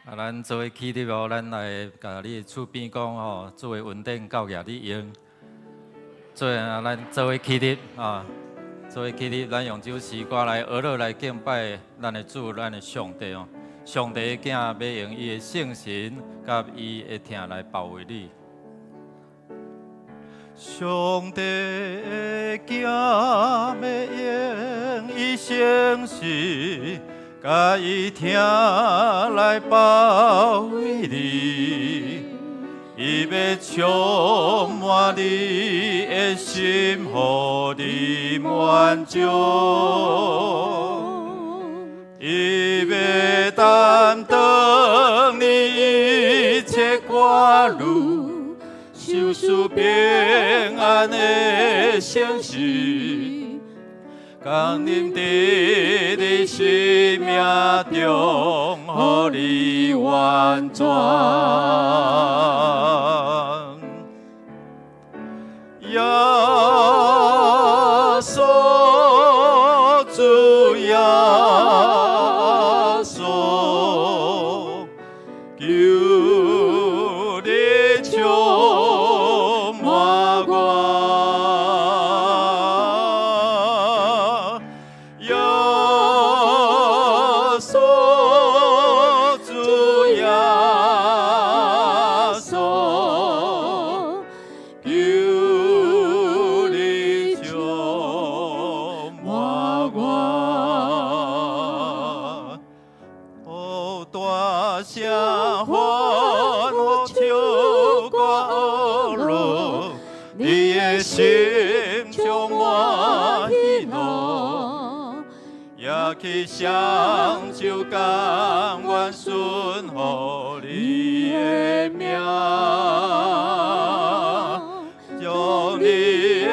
咱作为起立哦，咱来甲你厝边讲吼，作为稳定教育你用。咱作为起立啊，作为起立，咱用这首诗歌来学乐来敬拜咱的主，咱的上帝哦。上帝的囝要用伊的圣神甲伊的听来保卫你。上帝的囝要用伊圣神。甲伊听来保卫你，伊要充满你的心，互你满足。伊要担当你一切挂虑，守护平安的城市。降临伫你生命中，互你完全。耶稣，主耶稣，求你充满我。心充满喜乐，也去享受甘愿顺服你的名，将你的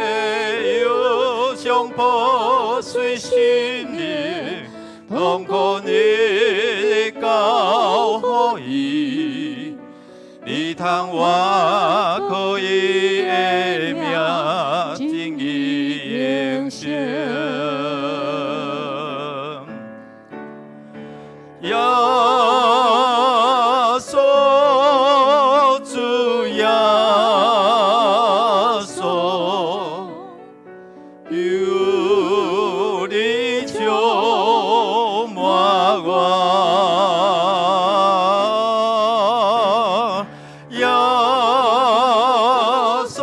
忧伤破碎心灵，通过你交互伊，你通我可以的名。耶稣，主耶稣，求你充满我。耶稣，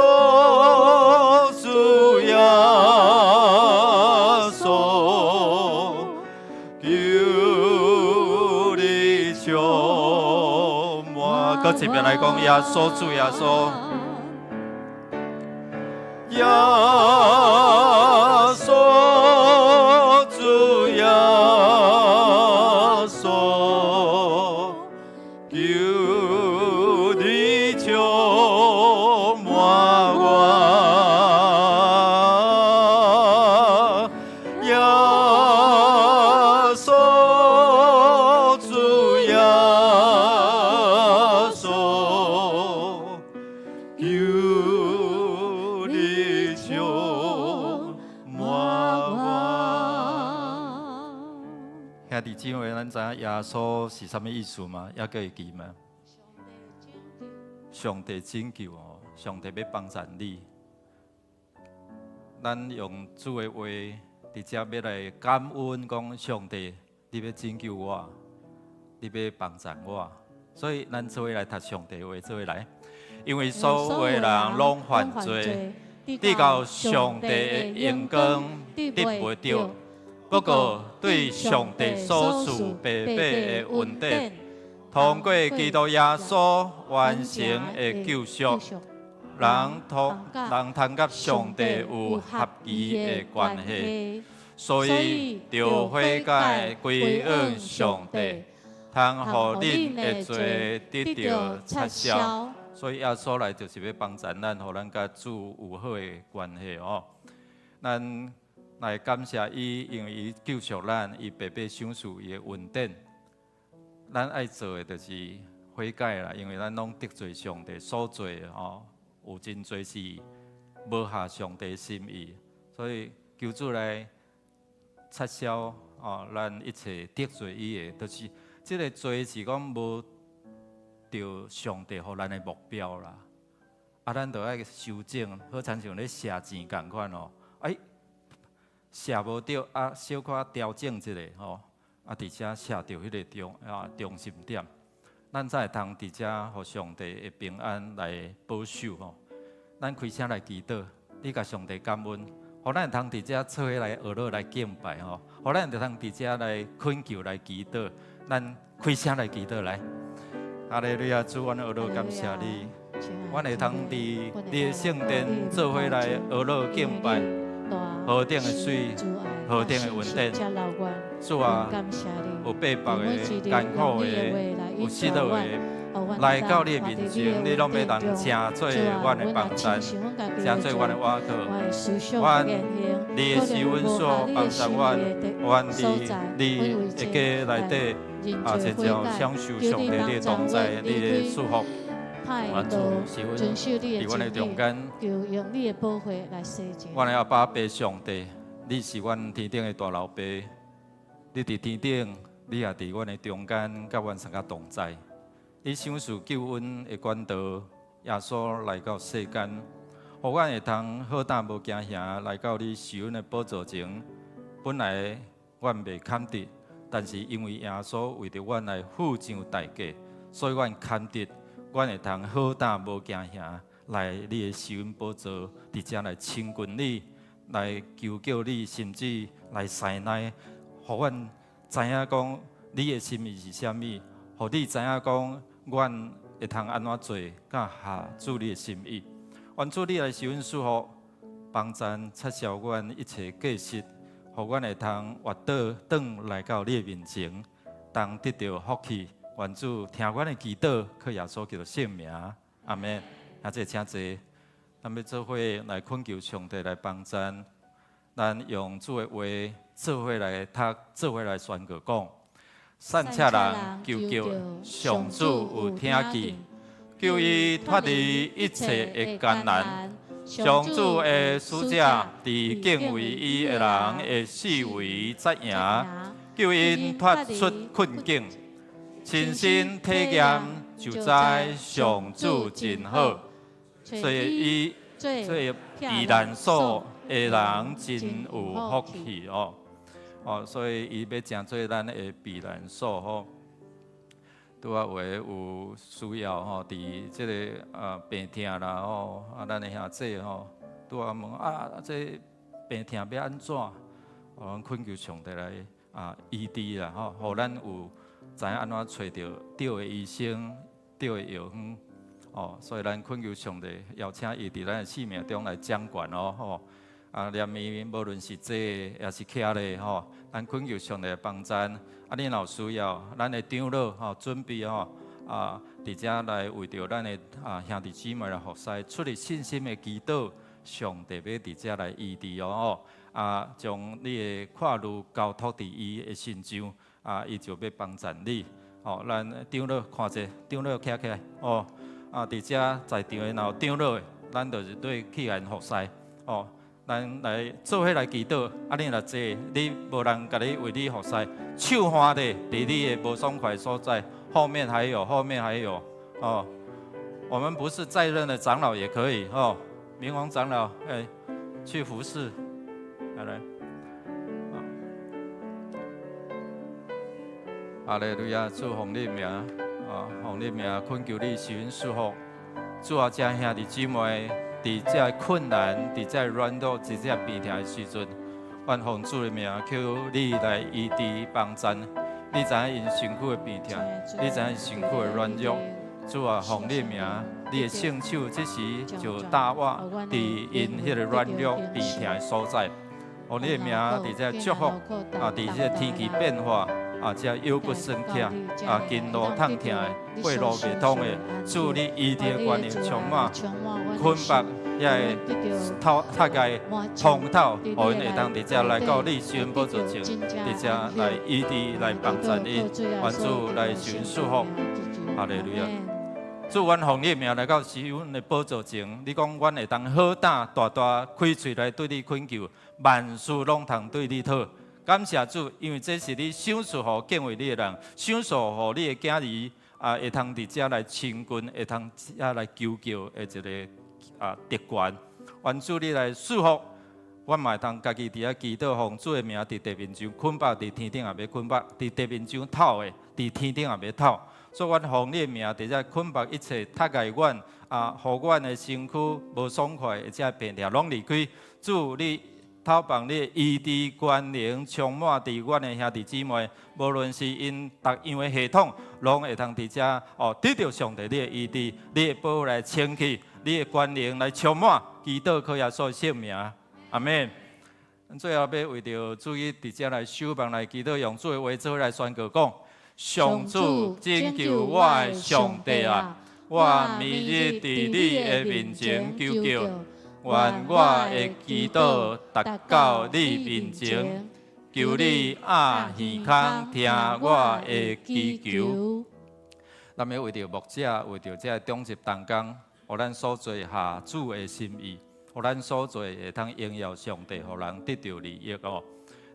主耶稣，求。搁一遍来讲，耶稣主耶稣，耶稣主耶稣，求你充满我。耶稣主耶。兄弟姊妹，咱知影耶稣是啥物意思吗？还佫会记吗？上帝拯救哦，上帝要帮助你。咱用主的话，直接要来感恩，讲上帝，你要拯救我，你要帮助我。所以咱做伙来读上帝话，做伙来。因为所有的人拢犯罪，得到上帝的荣光得袂到。不过，对上帝所赐白白的恩典，通过基督耶稣完成的救赎，人通甲上帝有合宜的关系，所以就悔改归向上帝，通互恁的罪得到撤销。所以耶稣来就是要帮助咱，互咱甲主有好的关系哦。咱来感谢伊，因为伊救赎咱，伊白白享受伊的恩典。咱爱做的就是悔改啦，因为咱拢得罪上帝所做的哦，有真多是无合上帝心意，所以求主来撤销哦，咱一切得罪伊的，就是这个罪是讲无着上帝互咱的目标啦。啊，咱着爱修正，好亲像咧射箭共款哦。射无着啊，小可调整一下吼，啊，伫遮射着迄个中心点，咱才会通伫遮互上帝的平安来保守吼。咱开声来祈祷，你甲上帝感恩，互咱会通伫遮做伙来学乐来敬拜吼，互咱会通伫遮来恳求来祈祷，咱开声来祈祷来。哈利路亚，主，阮学乐感谢你，阮会通伫你的圣殿做伙来学乐敬拜。河顶的水，河顶的稳定。主啊，有逼迫的、艰苦的、有失落的，来到你的面前，你拢要当成做阮的帮衬，成做阮的倚靠。阮你的是阮所帮助阮伫你的家内底真正享受上帝你的同在，你的祝福。愿主是阮伫阮的中间，阮的阿爸爸上帝，你是阮天顶的大老爸，你伫天顶，你也伫阮的中间，甲阮相甲同在。你享受救恩的管道，耶稣来到世间，互阮会通好胆无惊吓来到你施恩的宝座前。本来阮袂堪得，但是因为耶稣为着阮来付上代价，所以阮堪得。阮会通好胆无惊吓来你的施恩宝座，伫遮来亲近你，来求救你，甚至来塞奶，互阮知影讲你的心意是啥物，互你知影讲阮会通安怎做，甲合主你的心意。愿主你来施恩赐福，帮咱撤销阮一切过失，互阮会通活倒转来到你的面前，当得到福气。愿主听阮的祈祷，靠耶稣基督圣名，阿门。啊，这请坐，咱要做伙来恳求上帝来帮咱，咱用主的话做伙来读，做伙来宣告讲：善车人求救，上主有听见，求伊脱离一切的艰难。上主的使者伫敬畏伊的人的四围扎营，救因脱出困境。亲身体验就知上主真好，所以伊做避难所的人真有福气哦。所以伊要成做咱的避难所吼。拄啊话有需要吼，伫即个病痛啦吼，咱的兄弟吼，拄啊问这病痛要安怎？阮恳求上帝来医治啦吼，互咱有。知影安怎找到对的医生、对的药方，所以咱恳求上帝，邀请伊伫咱的生命中来掌管哦，念伊无论是坐也是徛咧吼，咱恳求上帝帮咱。你若有需要，咱的长老准备伫遮来为着咱的兄弟姊妹来服侍，出于信心的祈祷，上帝要伫遮来医治哦，将你的跨路交托伫伊的身上。伊就要帮助你。咱长老看者，长老徛起来。伫遮在场的若有长老的，咱就是对去人服侍。咱来做伙来祈祷。你若坐，你无人甲你为你服侍，手欢的伫你的无爽快所在，后面还有，后面还有。我们不是在任的长老也可以。明王长老，去服侍，来。哈利路亚，主奉你名，奉你名恳求你施恩赐福。主啊，这兄弟姊妹伫这困难、伫这软弱、伫这病痛的时阵，愿奉主的名求你来医治帮助。你知影因身躯的病痛，你知影因身躯的软弱。主啊，奉你名，你的圣手这时就打我伫因迄个软弱、病痛的所在。奉你的名，伫这祝福伫这天气变化。这腰骨酸痛，筋路痛痛的，血路袂通的，主你医治的观念充满，困绑也头盖通透，互因会当伫遮来到你施恩宝座前，伫遮来医治来帮助因，愿主来施恩祝福，哈利路亚。主，阮奉你名来到施恩的宝座前，你讲阮会当好胆大大开嘴来对你恳求，万事拢通对你讨。感谢主，因为这是你赏赐予敬畏你的人，赏赐予你的囝儿会通伫遮来亲近，会通遮来求救的一个特权。愿主你来祝福，阮嘛会通家己伫遐祈祷，奉主的名伫地面上捆绑，伫天顶也要捆绑；伫地面上透的，伫天顶也要透。所以，阮奉你的名伫遮捆绑一切杀害阮互阮的身躯无爽快，而且病痛拢离开。主你透放你的医治权能充满伫阮的兄弟姊妹，无论是因各样的系统，拢会通伫遮得到上帝你的医治，你的保护来清气，你的权能来充满。祈祷靠耶稣圣名，阿门。最后要为着主伊伫遮来守望来祈祷，用主的话做来宣告讲：上主拯救我的上帝啊！我每日伫你的面前求救，愿我的祈祷达到你面前，求你耳耳康听我的祈求。咱要为着牧者，为着这种植同工，互咱所做下主的心意，互咱所做会通荣耀上帝，互人得到利益哦。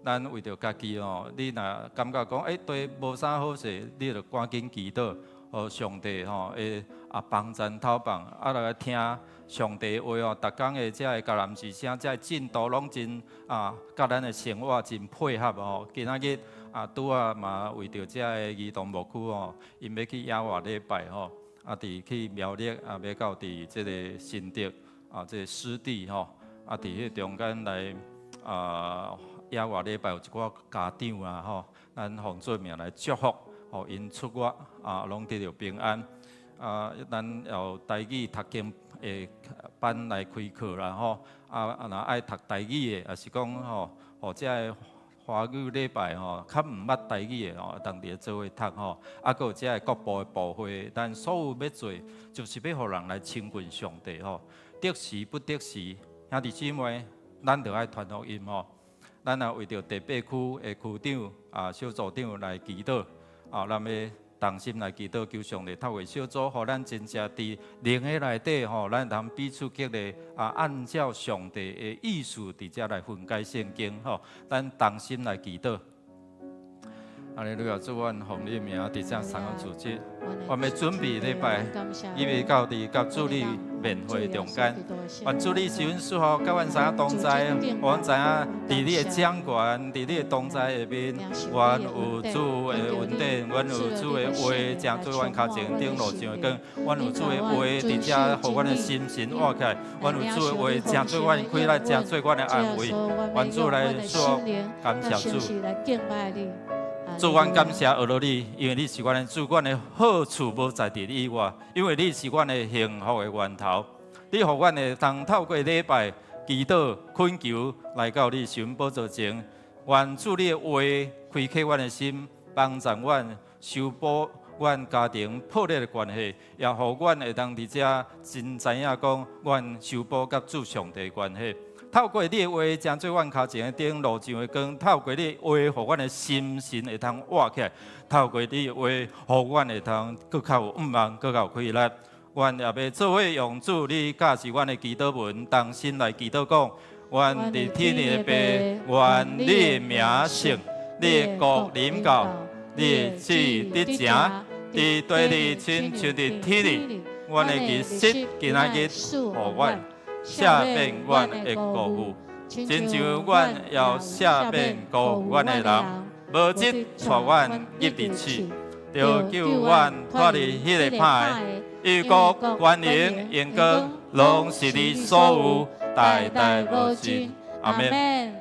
咱为着家己哦，你若感觉讲，对无啥好势，你就赶紧祈祷，互上帝会帮咱透放，来听上帝话哦。逐工的这个橄榄枝声，这进度拢真甲咱的生活真配合哦。今仔日拄嘛为着这个儿童牧区哦，因要去野外礼拜吼，伫去苗栗要到伫这个新竹这个湿地吼，伫迄中间来野外礼拜有一寡家长吼，咱奉做名来祝福，互因出外拢得到平安。咱有台语读经的班来开课啦吼，若爱读台语的，也是讲互这个华语礼拜吼，较毋捌台语的当地做伙读吼，还有这个各部的部会，咱所有要做，就是要互人来亲近上帝吼。得时不得时，兄弟姊妹，咱着爱传福音吼。咱也为着第8区的区长小组长来祈祷，咱要同心来祈祷，求上帝透过小组，互咱真正伫灵的内底吼，咱通彼此激励按照上帝的意思伫遮来分解圣经吼，咱同心来祈祷。阿利路亚，主阮奉你名伫遮3个主节，我们准备礼拜，预备到伫甲主你面会中间。愿主你是阮祝福，甲阮3个同在，我知影伫你的掌权，伫你的同在下面，愿有主的恩典，愿有主的话，正做阮脚前顶路上的光。愿有主的话伫遮，互阮的心神活起来。愿有主的话，正做阮快乐，正做阮的安慰。愿主来说，感谢主。主，阮感谢俄罗你，因为你是阮的主，阮的好处无在伫你以外，因为你是阮的幸福的源头。你予阮会通透过礼拜、祈祷、恳求来到你神宝座前，愿主你的话开启阮的心，帮助阮修补阮家庭破裂的关系，也予阮会通伫遮真知影讲，阮修补甲主上帝的关系。透过你的话，正做阮脚前的顶路上的光；透过你的话，互阮的心神会通活起来；透过你的话，互阮会通更较有盼望，更较有快乐。阮也要做伙用主你教示阮的祈祷文，同心来祈祷讲：愿伫天的爸，愿你的名圣，你的国临到，你的旨意得成，伫地里亲像伫天里。阮的日息今仔日，互阮。赦免阮的过负，亲像阮要赦免过阮的人，无即带阮入地狱，就救阮脱离迄个歹的。伊国权能、荣光，拢是你所有，代代无尽。阿门。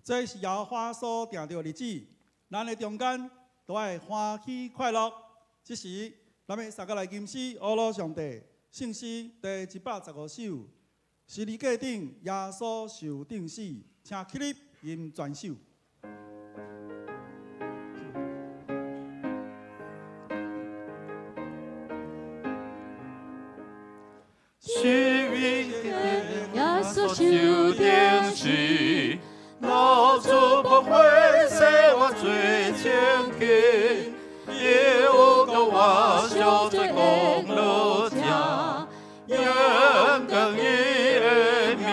这是耶和华所定的日子，咱的中间都爱欢喜快乐。这时，咱们三个来吟诗，阿罗上帝圣诗第115首，十字架顶耶稣受钉死，请起立吟全首。耶稣受钉死，老主不会使我最清洁，耶和华受罪功劳家，愿更伊的名，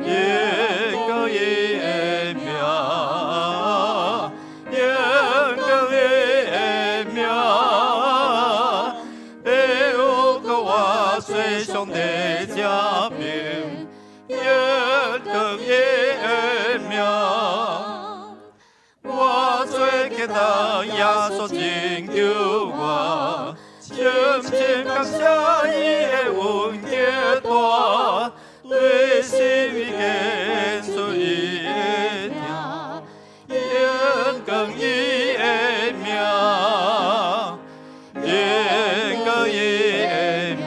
愿更伊的名，愿更伊的名，耶和华最上帝加冕。更伊的名，我最期待耶稣拯救我，深深感谢伊的恩典大，对生命献出伊的名，愿更伊的名，愿更伊的名。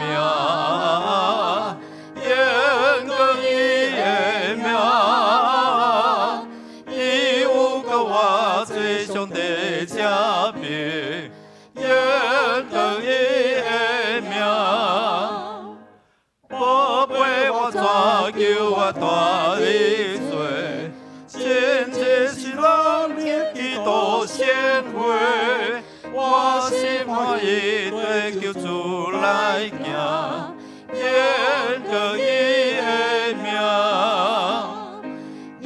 上帝加冕，愿更伊的名，宝贝我抓救我大你罪，真正是人的基督显会，我心欢喜对救主来行，愿更伊的名，愿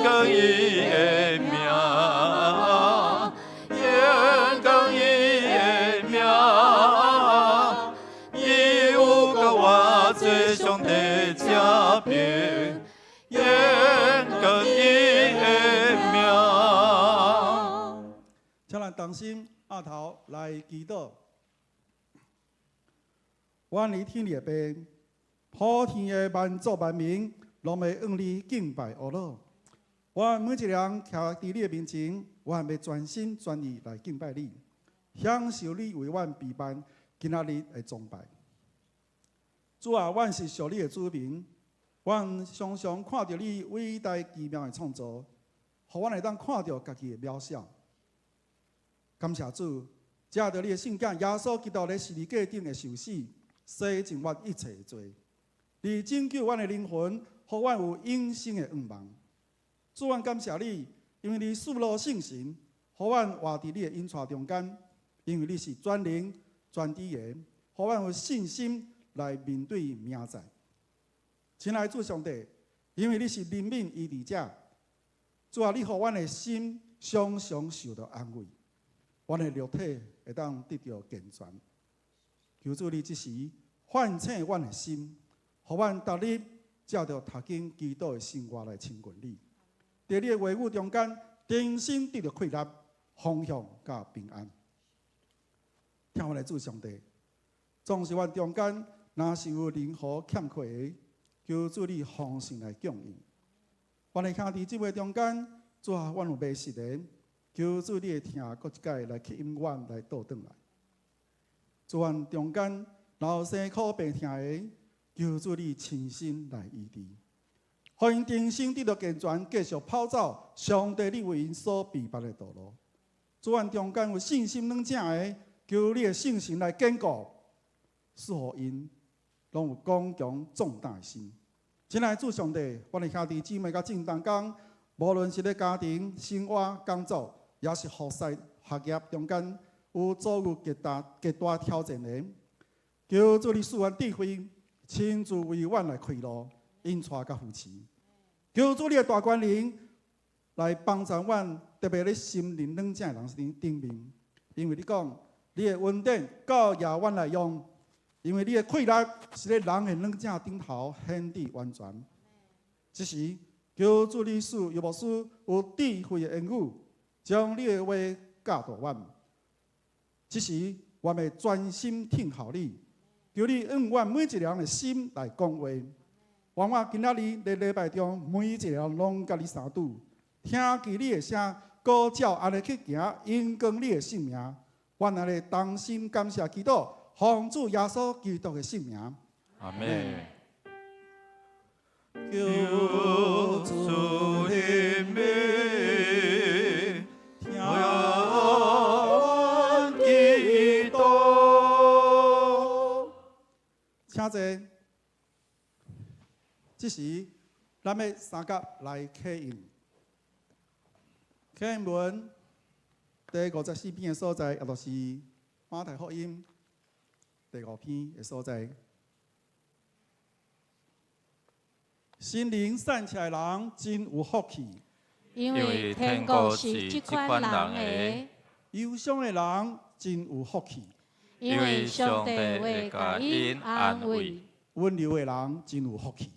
更伊的名。最上帝加冕，愿更伊的名。请咱同心压头来祈祷。愿你天立边，普天的万族万民，拢要向你敬拜阿罗。愿每一个人徛伫你的面前，愿要全心全意来敬拜你，享受你为阮备办今仔日的崇拜。主啊，阮是属你的子民，阮常常看到你伟大奇妙的创造，互阮会当看到家己的渺小。感谢主，借着你的圣子耶稣基督在十字架顶的受死，洗净阮一切的罪，你拯救阮的灵魂，互阮有永生的愿望。主，阮感谢你，因为你赐落圣神，互阮活伫你的恩赐中间，因为你是全能全知的，互阮有信心。来面对明仔，亲爱的主上帝，因为你是怜悯医治者，主啊，你互阮的心常常受到安慰，阮的肉体会当得到健全。求主你这时唤醒阮的心，互阮逐日照着读经祈祷的生活来亲近你，在你的话语中间，重新得到快乐、方向甲平安。听阮的主上帝，总是阮中间。若是有任何欠缺的，求主你丰盛来供应。阮的兄弟姊妹中间，主啊，阮有迷失的，求主你的听各一届来吸引阮来倒转来。主阮中间老生苦病疼的，求主你亲身来医治，互因重新得到健全，继续跑走上帝你为因所备办的道路。主阮中间有信心软正的，求你的圣神来坚固，使互因。拢有刚强壮大的心。亲爱的主上帝，阮的兄弟姊妹甲正当工，无论是咧家庭、生活、工作，也是学习、学业中间，有遭遇极大挑战的，求主你赐阮智慧，亲自为阮来开路、引带甲扶持。求主你的大权灵来帮助阮，特别咧心灵软正的人顶面，因为你讲，你的恩典够也阮来用。因为你的快乐是咧人的软正顶头显得完全。这时，求主你使有牧师有智慧的言语，将你的话教导阮。这时，我们专心听候你，求你用阮每一个人的心来讲话，愿我今仔日在礼拜中，每一个人拢甲你相拄，听见你的声，高照安尼去行，因光你的性命。愿安尼同心感谢祈祷，奉主耶稣基督的圣名。阿妹。求主怜悯，听阮祈祷。请坐。这时，咱要三甲来刻印。刻印文第54篇的所在，也就是马太福音第5篇的所在。心灵散起来的人真有福气，因为天国是这款人的；忧伤的人真有福气，因为上帝会甲因安慰；温柔的人真有福气，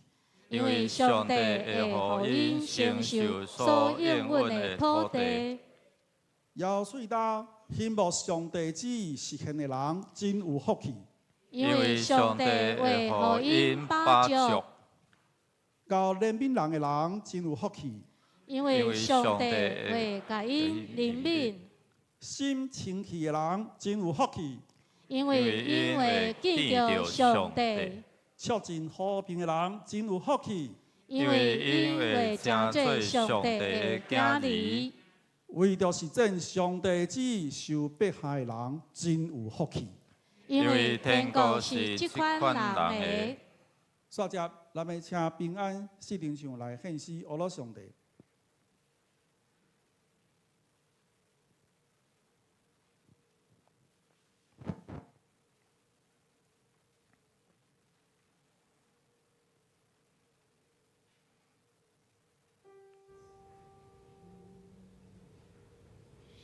因为上帝会互因承受所应允的土地。要随答羡慕上帝旨意实现的人真有福气，因为上帝会互因饱足。交怜悯人的人真有福气，因为上帝会甲因怜悯；心清气的人真有福气，因为因会见到上帝；促进和平的人真有福气，因为因会成做上帝的囝儿；为着实践上帝旨意受迫害的人真有福气，因为天国是这款人的。接着，咱们请平安四重唱来献诗阿罗上帝。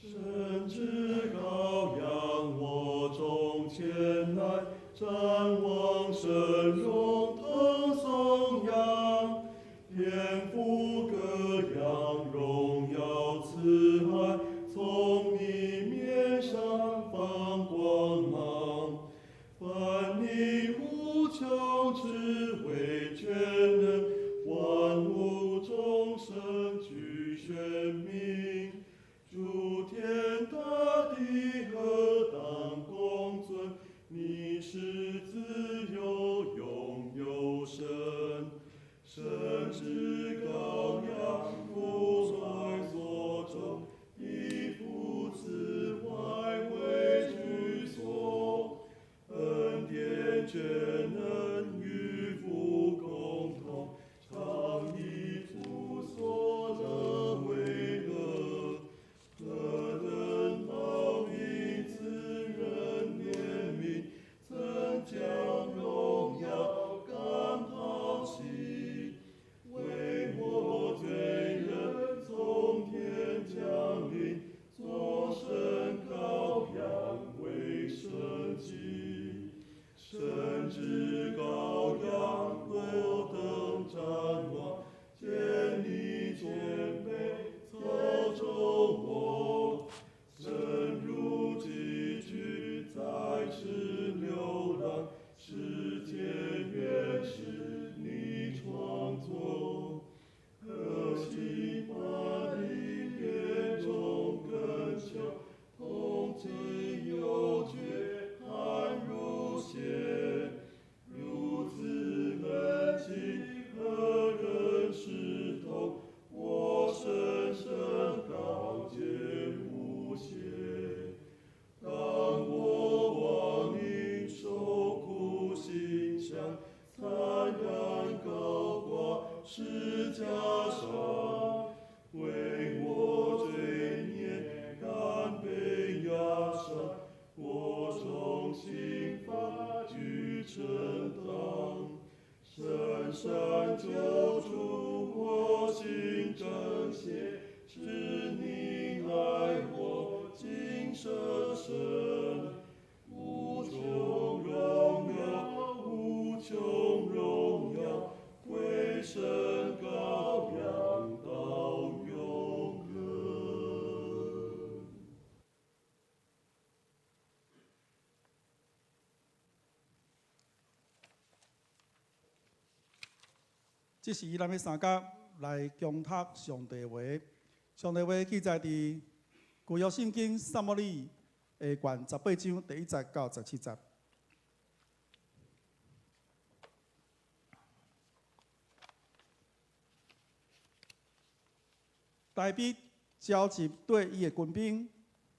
神之羔羊，我从前来，瞻望神荣腾颂扬，天父歌扬，荣耀慈爱，从你面上放光芒。凡你无穷智慧全能，万物众生俱宣明。诸天大地何当共尊，你是自由永有神。神之羔羊，父怀所种，以父慈怀为居所。恩典全能与父共同，常以父所乐为乐。何等报应，赐人怜悯，曾将荣耀感抛弃，为我罪人从天降临，作神羔羊为圣祭。神之羔羊，我等瞻望，见你谦卑，操纵我。深入寄居，在世流浪，世界原是你创作。可惜把你变中更强，同情有绝，汗如血。如此恩情，何人识透？我深深告诫无邪。当我望你受苦馨香，惨然高挂十架上，为我罪孽甘被压伤，我重新发具承担。深深救主，我心正邪，是你爱我今生深。无穷荣耀，无穷荣耀，归神羔羊到永恒。这时咱要三甲来共读上帝话。上帝话记载伫旧约圣经撒母耳下卷18章第1节到17节。大卫召集对伊的军兵，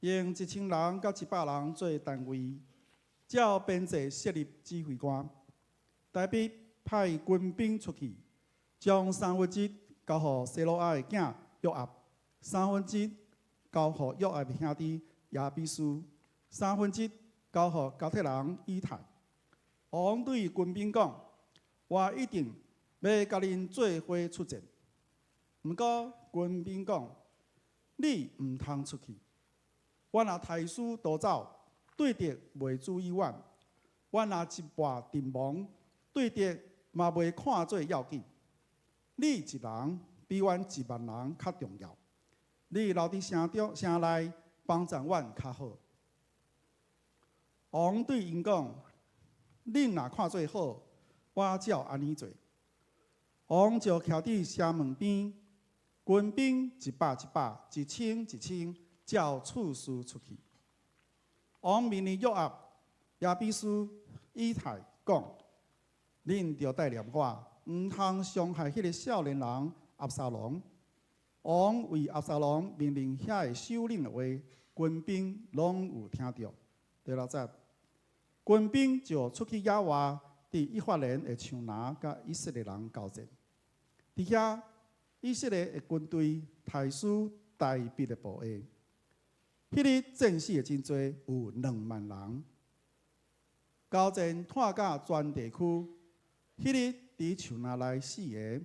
用1000人到100人做单位，照编制设立指挥官。大卫派军兵出去，将1/3交予西罗亚的囝约押，1/3交予约押的兄弟亚比斯，1/3交予加特人以太。王对军兵讲：“我一定要甲恁做伙出战。”毋过军兵讲：“你毋通出去。我若太师逃走，对敌袂注意阮；我若一败阵亡，对敌嘛袂看做要紧。你一人比阮10000人较重要。你留伫城内帮助阮较好。”王对因讲：“恁若看做好，我照安尼做。”王就徛伫城门边。军兵100、100、1000、1000，照次序出去。王命令约押、亚比斯、以太讲：“恁着带念我，毋通伤害迄个少年人押沙龙。”王为押沙龙命令遐个首领的话，军兵拢有听到。第6节，军兵就出去野外，伫以法莲的树林，甲以色列人交战。伫遐。以色列的军队大师大卫的部下，迄日战死的真多，有2万人。交战拖到全地区，迄日伫树林内死的，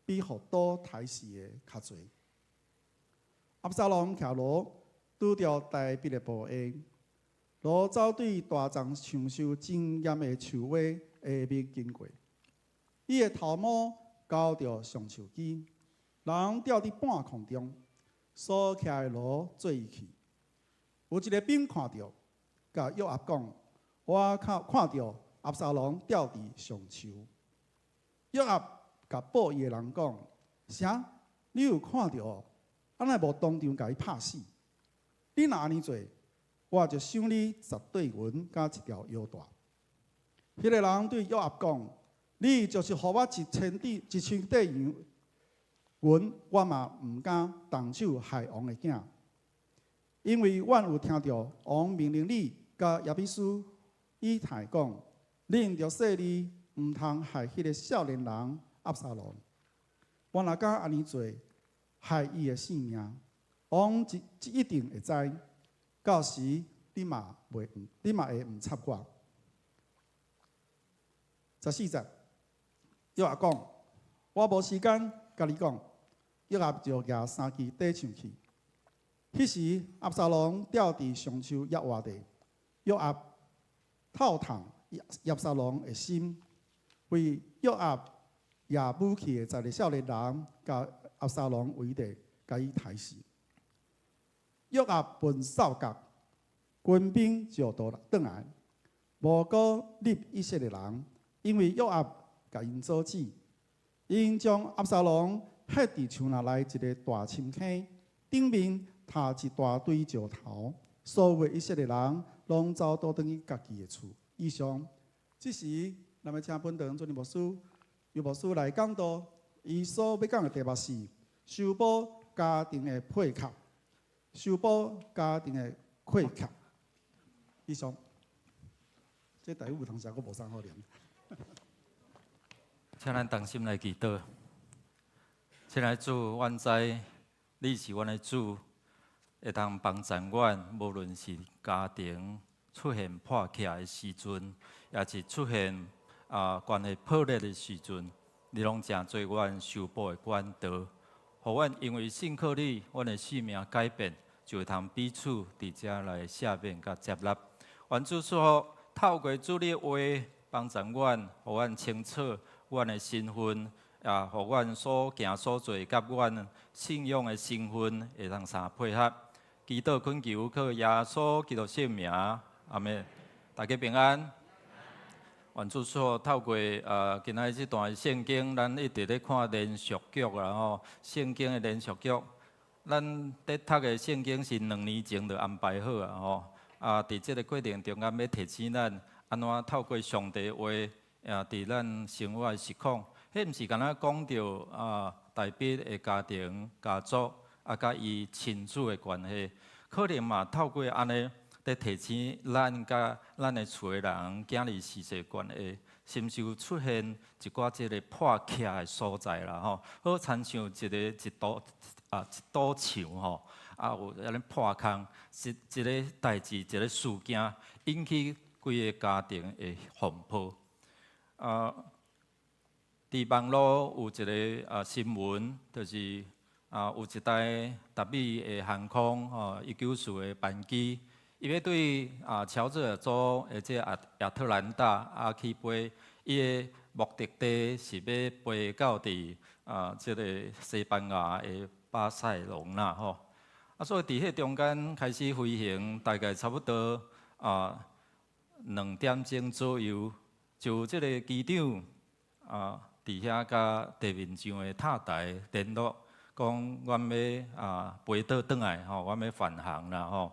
比伏倒刣死的较多。押沙龙徛罗拄着大卫的部下，罗走对大丛长寿真严的树尾下面经过，伊的头毛交着上树枝。人吊伫半空中，所徛的路做伊去。有一个兵看到，甲约押讲：“我看到押沙龙吊伫上树。”约押甲报伊的人讲：“啥？你有看到哦？安尼无当场甲伊拍死？你若安尼做，我就赏你10对银甲1条腰带。”迄个人对约押讲：“你就是予我1000对羊。”我嘛毋敢动手害王的囝，因为阮有听到王命令你甲亚比斯、以太讲，恁着说你毋通害迄个少年人押沙龙。我若敢安尼做，害伊的性命，王一定会知。到时你嘛会毋插我。14节，约押讲：“我无时间甲你讲。”约押就举3支底上去。迄时，押沙龙吊伫上树野外地，约押透探押沙龙的心，为约押亚武器的10个少年人，甲押沙龙围地，甲伊刣死。约押分扫角，军兵就倒来，无搁立以色列人，因为约押甲因阻止，因将押沙龙迄伫树林内一个大深坑，顶面搭一大堆石头，所有以色列人拢走倒转去家己的厝。以上，这时咱要请本堂主任牧师、由牧师来讲道，伊所要讲的题目是修补家庭的配合。修补家庭的配合。以上，这台语有通时我无啥好念。请咱同心来祈祷。亲爱的主，阮知你是阮的主，会通帮助阮，无论是家庭出现破裂的时阵，也是出现关系破裂的时阵，你拢正做阮修补的管道，互阮因为信靠你，阮的性命改变，就会通彼此伫遮来赦免甲接纳。愿主所透过主你的话帮助阮，互阮清楚阮的身份。互阮所行所做，甲阮信仰的身份会通相配合。祈祷恳求靠耶稣基督圣名，阿门。大家平安。原主所透过今仔这段圣经，咱一直咧看连续剧啦吼，圣经的连续剧，咱咧读的圣经是2年前就安排好啊吼。伫即个过程中间要提醒咱安怎透过上帝话伫咱生活的实况，迄毋是干那讲到大笔的家庭、家族甲伊亲子的关系，可能嘛透过安尼。在提醒咱甲咱的厝的人、囝儿世世关系，甚至有出现一寡即个破徛的所在啦吼，好亲像一堵墙吼，有安尼破空，一个代志、一个事件，引起规个家庭的风波。伫网络有一个新闻，就是有一台达美的航空194的班机。伊要对乔治亚州的这亚特兰大起飞，伊的目的地是要飞到伫这个西班牙的巴塞隆纳吼。所以伫迄中间开始飞行，大概差不多2点钟左右，就这个机长伫遐甲地面上的塔台联络，讲阮要飞倒转来吼，阮要返航啦吼。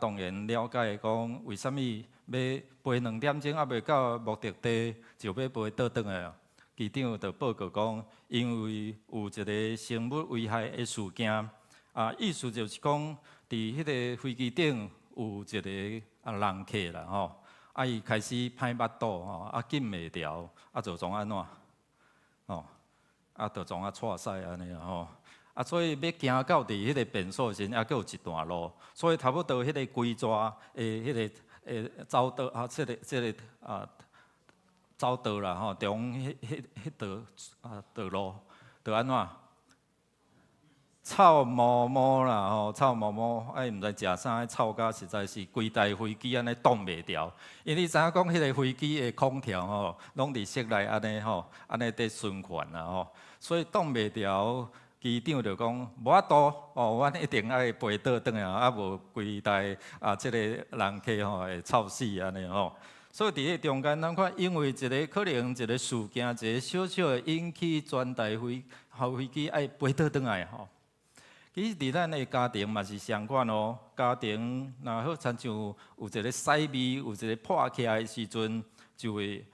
当然了解讲为什么要飞2点钟未到目的地就要飞倒转来？机长就报告讲，因为有一个生物危害的事件。意思就是讲，伫迄个飞机顶有一个人客啦吼，伊开始歹腹肚吼，紧袂调，就总安怎吼，就总错驶安尼吼。所以要行到伫迄个便所时，还佫有一段路，所以差不多迄个规纸迄个走道这个走道啦吼，中迄道路，就安怎？臭毛毛啦吼，臭毛毛，毋知食啥，臭甲实在是规台飞机安尼挡袂牢。因为你知影讲，迄个飞机的空调吼，拢伫室内安尼吼，安尼伫循环啦吼，所以挡袂牢。机长就讲无法度阮一定爱飞倒转来，无规台即个人客吼会臭死安尼吼。所以伫迄中间，咱看因为一个可能一个事件，一个小小的引起全台飞机爱飞倒转来吼。其实伫咱的家庭嘛是相关哦，家庭若好亲像有一个屎味，有一个破起来的时阵，就会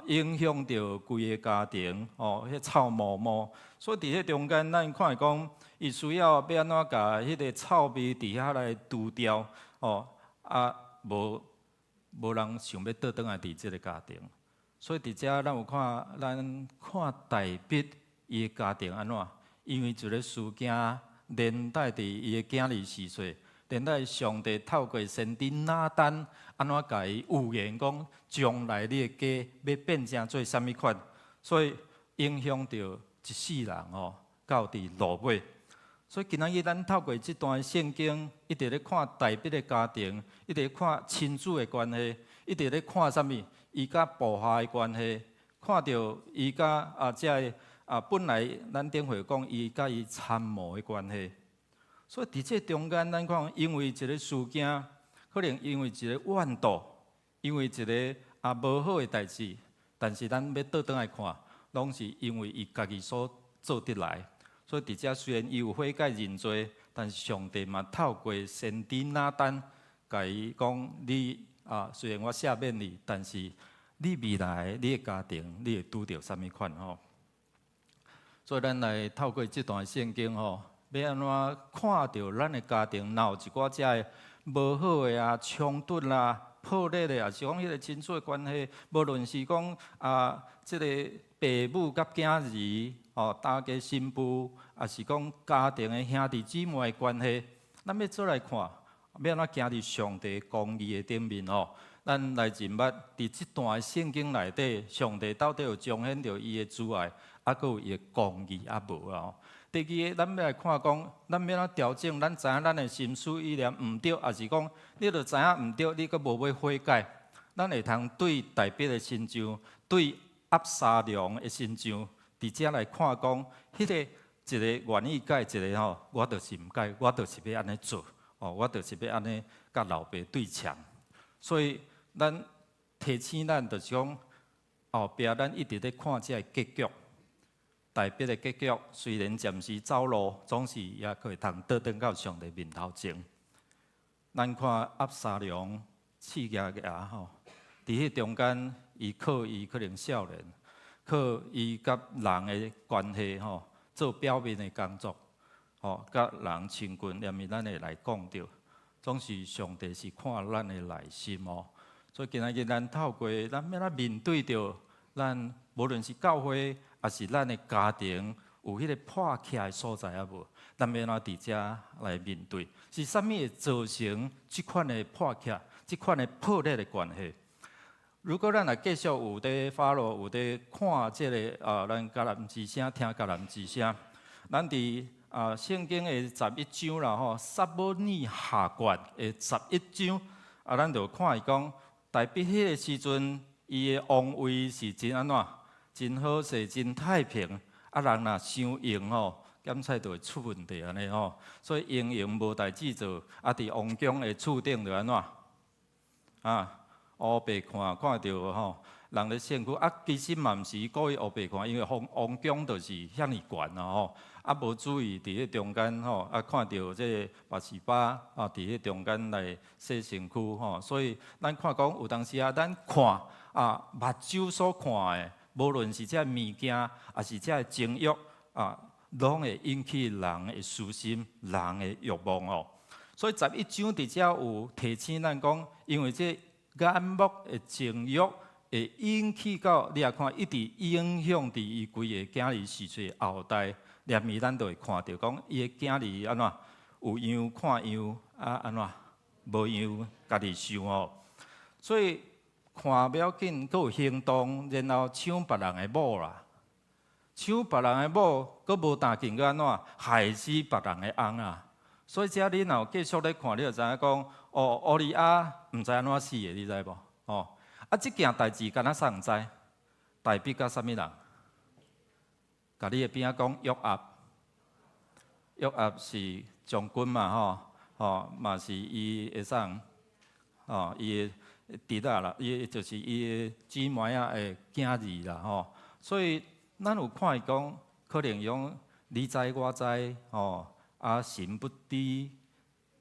影响到规个家庭哦，迄臭毛毛。所以伫迄中间，咱看讲，伊需要安怎甲迄个臭味伫遐来除掉哦，无人想要倒转来伫即个家庭。所以伫遮咱有看，咱看大笔伊个家庭安怎，因为一个事件连带伫伊个囝儿逝世，连带上帝透过先知拿单安怎甲伊预言讲，将来你个家要变成做啥物款，所以影响到一世人哦，到伫落尾。所以今仔日咱透过这段圣经，一直咧看大笔的家庭，一直咧看亲子的关系，一直咧看啥物？伊甲部下的关系，看到伊甲这本来咱顶回讲伊甲伊参谋的关系。所以伫这中间，咱看因为一个事件，可能因为一个怨妒，因为一个无好的代志，但是咱要倒转来看。拢是因为伊家己所做得来，所以伫遮虽然伊有悔改认罪，但是上帝嘛透过先知拿单，甲伊讲：你虽然我赦免你，但是你未来你的家庭你会拄着啥物款吼？所以咱来透过这段圣经吼，要安怎看到咱的家庭若有一寡遮无好的冲突啦、破裂的，也是讲迄个亲子的关系，无论是讲即个。父母甲囝儿，大家新妇，也是讲家庭的兄弟姊妹的关系，咱要做来看，要安怎行伫上帝公义的顶面哦。咱来认捌伫这段圣经内底，上帝到底有彰显着伊的主爱，还有伊的公义啊无啊？第二个，咱要来看讲，咱要怎调整？咱知影咱的心思意念毋对，也是讲你著知影毋对，你阁无要悔改，咱会通对大笔的亲像对。押沙龙的亲像，伫遮来看讲，迄个一个愿意改，一个吼，我就是毋改，我就是要安尼做，我就是要安尼甲老爸对呛。所以咱提醒咱就是讲，后壁咱一直咧看这个结局，大笔的结局虽然暂时走路，总是也可以通倒转到上帝面头前。咱看押沙龙刺牙吼，伫迄中间，伊靠伊可能少年，靠伊甲人的关系吼，做表面的工作，吼，甲人亲近，连面咱会来讲着，总是上帝是看咱的内心哦。所以今仔日咱透过咱要来面对着咱，无论是教会，还是咱的家庭，有迄个破起的所在啊无？咱要哪伫遮来面对？是啥物会造成即款的破起、即款的破裂的关系？如果咱来继续有伫follow，有伫看即个咱迦南之声，听迦南之声，咱伫圣经的11章啦吼，撒母耳下卷的11章咱就看伊讲。大笔迄个时阵，伊的王位是真安怎？真好势，真太平。人若伤用吼，检测就会出问题安尼吼。所以用无代志做，伫王宫的厝顶就安怎？乌白看到吼，人咧身躯其实嘛毋是故意乌白看，因为王宫就是遐尼悬吼。无注意伫迄中间吼，看到这拔示巴伫迄中间来洗身躯吼，所以咱看讲有当时咱看目睭所看的，无论是这物件，还是这情欲拢会引起人的私心、人的欲望哦。所以11章伫遮有提醒咱讲，因为这眼目的情欲会引起到，你也看一直影响伫伊规个囝儿时岁后代。连面咱都会看到，讲伊个囝儿安怎有样看样，安怎无样家己想哦。所以看不要紧，佫有行动，然后抢别人的某啦，抢别人的某，佫无打紧，佫安怎害死别人的翁啊。所以遮你若继续咧看，你就知影讲，乌利亚毋知安怎死的，你知无？即件代志敢若啥毋知？代笔甲啥物人？甲你的边仔讲约押是将军嘛嘛是伊会送伊的弟仔啦，伊就是伊的姊妹仔的囝儿啦所以咱有看伊讲，可能用你知我知神不知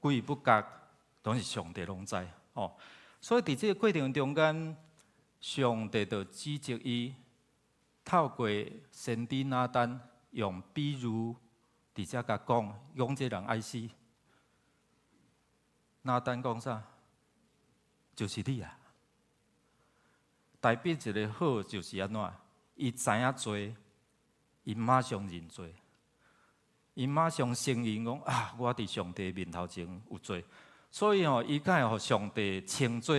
鬼不觉，都是上帝拢知所以伫这个过程中间，上帝就指责伊。透过先知拿单用比喻，伫遮甲讲这人爱死。拿单讲啥？就是你啊！代表一个好就是安怎？伊知影罪，伊马上认罪，伊马上承认讲我伫上帝面头前有罪，所以伊才会互上帝称作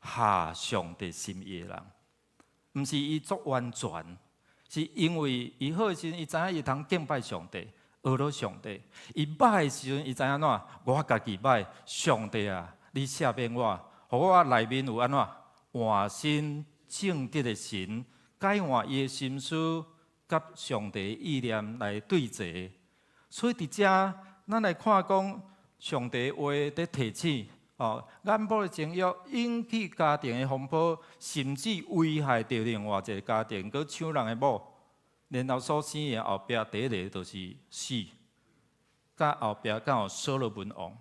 合上帝心意的人，毋是伊作完全。是因为伊好的时阵，伊知影伊通敬拜上帝，学了上帝；伊歹的时阵，伊知影怎？我家己歹，上帝啊，你赦免我，互我内面有安怎？换心正直的神，改换伊的心思，甲上帝意念来对齐。所以伫遮，咱来看讲上帝话在提醒眼目的情欲引起家庭的风波，甚至危害到另外一个家庭，佮抢人的某，然后所生的后壁第一个就是死，甲后壁敢有所罗门王。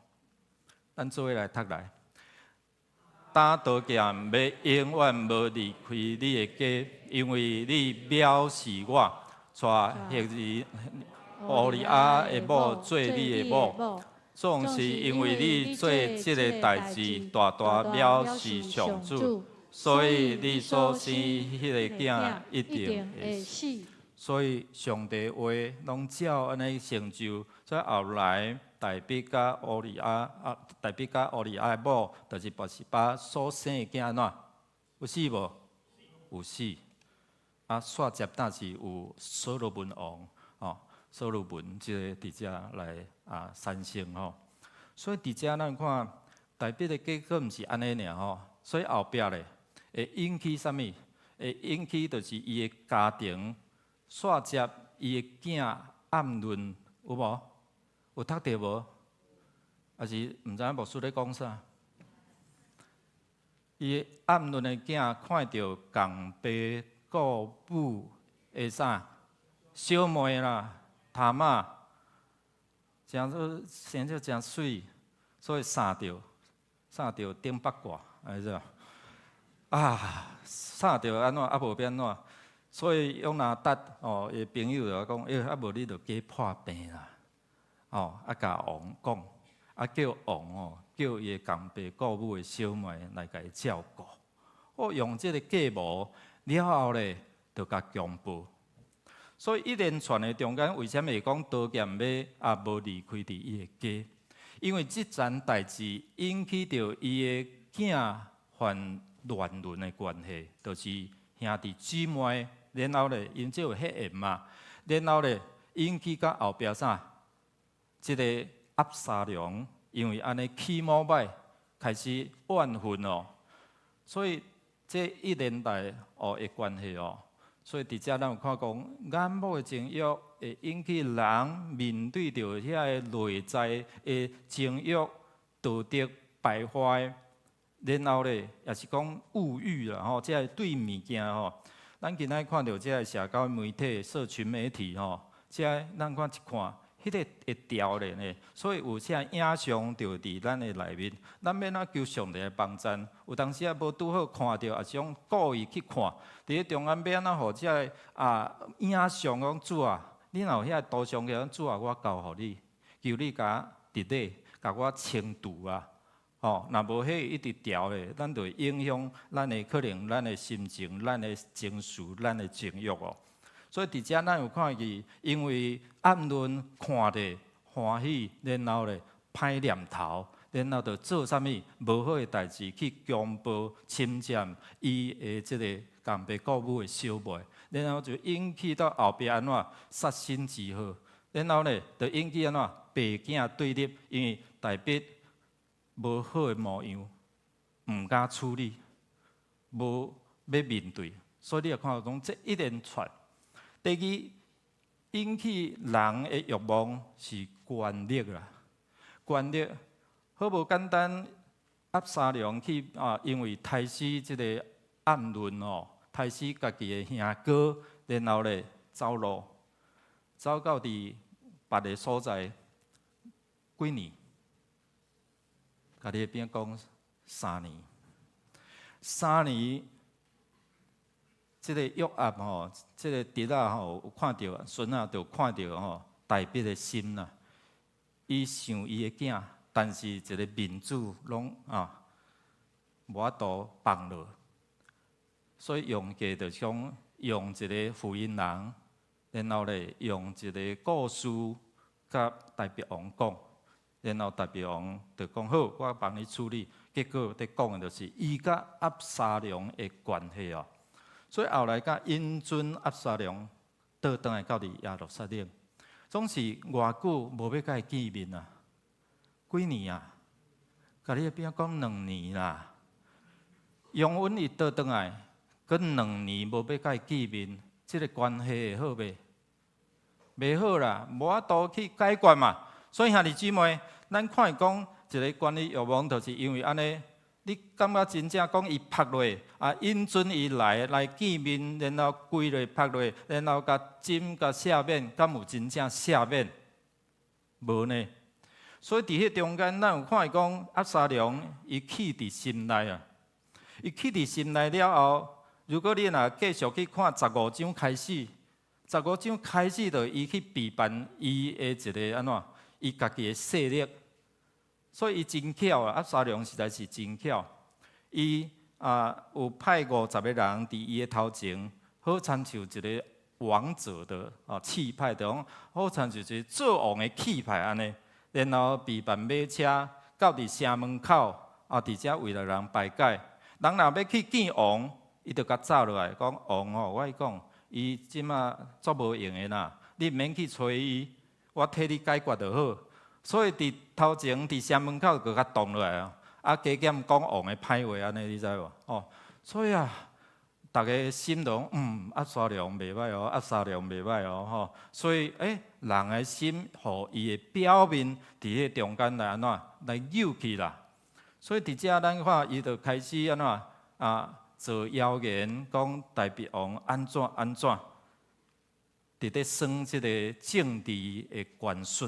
咱做伙来读来，打刀剑要永远无离开你的家，因为你藐视我，带迄乌利亚的某做你的某。总是因为你做这个代志，大大藐视上主，所以你所生迄个囝一定会死。所以上帝话拢照安尼成就，所以后来大笔甲乌利亚的某，就是拔示巴所生的囝怎？有死无？有死。煞接但是有所罗门王所罗门即个伫遮来产生所以伫遮咱看大笔的结果毋是安尼尔所以后壁咧会引起啥物？会引起就是伊的家庭煞接伊的囝暗论有无？有读到无？还是毋知影牧师咧讲啥？伊暗论的囝看到共爸顾母的啥小妹啦、头仔，生得真水，所以杀掉顶八卦，安尼啊，杀掉安怎啊无变怎？所以永拿达伊朋友就讲，啊无你就加破病啦，甲王讲，叫王叫伊的公爸顾母的小妹来甲伊照顾。用这个计谋了后咧，就甲强暴。所以一连串的中间，为什么会讲刀剑要无离开伫伊的家？因为即件代志引起着伊的囝犯乱伦的关系，就是兄弟姊妹，然后咧因这有血缘嘛，然后咧引起到后壁啥？即个押沙龙因为安尼起毛歹，开始怨恨所以这一连带的关系所以伫遮咱有看讲，眼目的情欲会引起人面对着遐个内在的情欲、道德败坏，然后咧也是讲物欲啦即个对物件咱今仔看到即个社交媒体、社群媒体即个咱看一看。迄个会调咧呢，所以有啥影像就伫咱的内面，咱免求上帝的帮助。有当时无拄好看到，也是讲故意去看。伫咧中间要安怎互即个影像讲主啊，你若有遐图像讲主啊，我交互你，求你甲delete，甲我清除啊。若无迄一直调咧，咱就会影响咱的可能咱的心情、咱的情绪、咱的情欲所以伫遮咱有看见，因为暗论看着欢喜，然后咧歹念头，然后就做啥物无好诶代志，去强暴侵占伊诶即个公爸顾母诶小妹，然后就引起到后壁安怎杀身之祸，然后咧就引起安怎爸囝对立，因为代表无好诶模样，毋敢处理，无要面对，所以你也看到讲这一连串。第二，引起人的欲望是权力啦，权力好无简单。押沙龙去因为杀死即个暗论杀死家己的兄哥，然后咧走路，走到伫别个所在几年，家己边讲3年，3年。即个约押即个侄仔有看到，孙仔就看到大笔的心啦。伊想伊的囝，但是一个民主拢无法度放落，所以用计就是讲用一个福音人，然后咧用一个故事甲大鼻王讲，然后大鼻王就讲好，我帮你处理。结果伫讲的就是伊甲押沙龙的关系所以后来甲引准押沙龙倒转来到伫耶路撒冷，总是偌久无要甲伊见面啊？几年啊？甲你边讲2年啦。永远伊倒转来，佮2年无要甲伊见面，即个关系会好袂？袂好啦，无法度去解决嘛。所以兄弟姊妹，咱看讲一个关于欲望，就是因为安尼。你感觉真正讲伊拍落引准伊来见面，然后跪落拍落，然后甲针甲赦免，敢有真正赦免？无呢。所以伫迄中间，咱有看讲押沙龙伊起伫心内伊起伫心内了后，如果你若继续去看15章开始，15章开始就伊去批判伊的一个安怎，伊家己的势力。所以伊真巧押沙龙实在是真巧。伊有派50个人伫伊的头前，好参像一个王者的气派，就讲好参像一个做王的气派安尼。然后备办马车到伫城门口伫遮为了人排解。人若要去见王，伊就甲走落来，讲王我跟你讲，伊即马足无用的啦，你毋免去找伊，我替你解决就好。所以伫头前伫城门口就甲动落来加减讲王的歹话安尼，你知无？所以大家心中押沙龙袂歹押沙龙袂歹所以人的心互伊的表面伫迄中间来安怎来扭去啦。所以伫遮咱看伊就开始安怎做谣言，讲大鼻王安怎，伫咧耍即个政治的权术。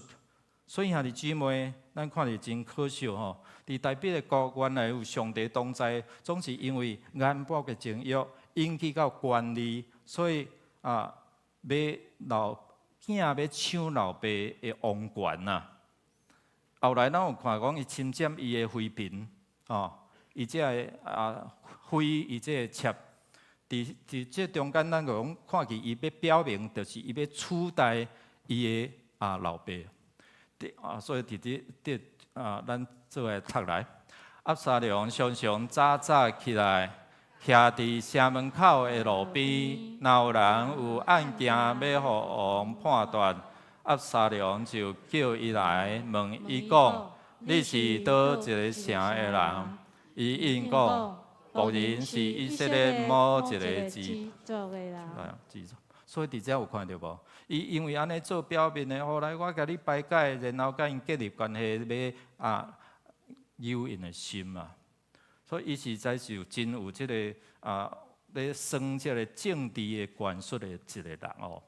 所以兄弟姊妹，咱看着真可笑吼。伫台北的国原来有上帝同在，总是因为眼部的情欲引起到权力，所以要老囝要抢老爸的王权呐。后来咱有看讲，伊侵占伊的妃嫔，伊即个妃，伊即个妾，伫即中间，咱讲看起伊要表明，就是伊要取代伊的老爸。所以咱做来读来，押沙龙常常早起来，徛伫城门口的路边，若有人有案件要互王判断，押沙龙就叫伊来问伊讲：你是倒一个城的人？伊应讲：仆人是以色列某一个支族的人。所以伫遮有看到无？伊因为安尼做表面的，后来我甲你排解，然后甲因建立关系，要诱因的心嘛。所以伊实在是有真有即个咧耍即个政治的权术的一个人哦。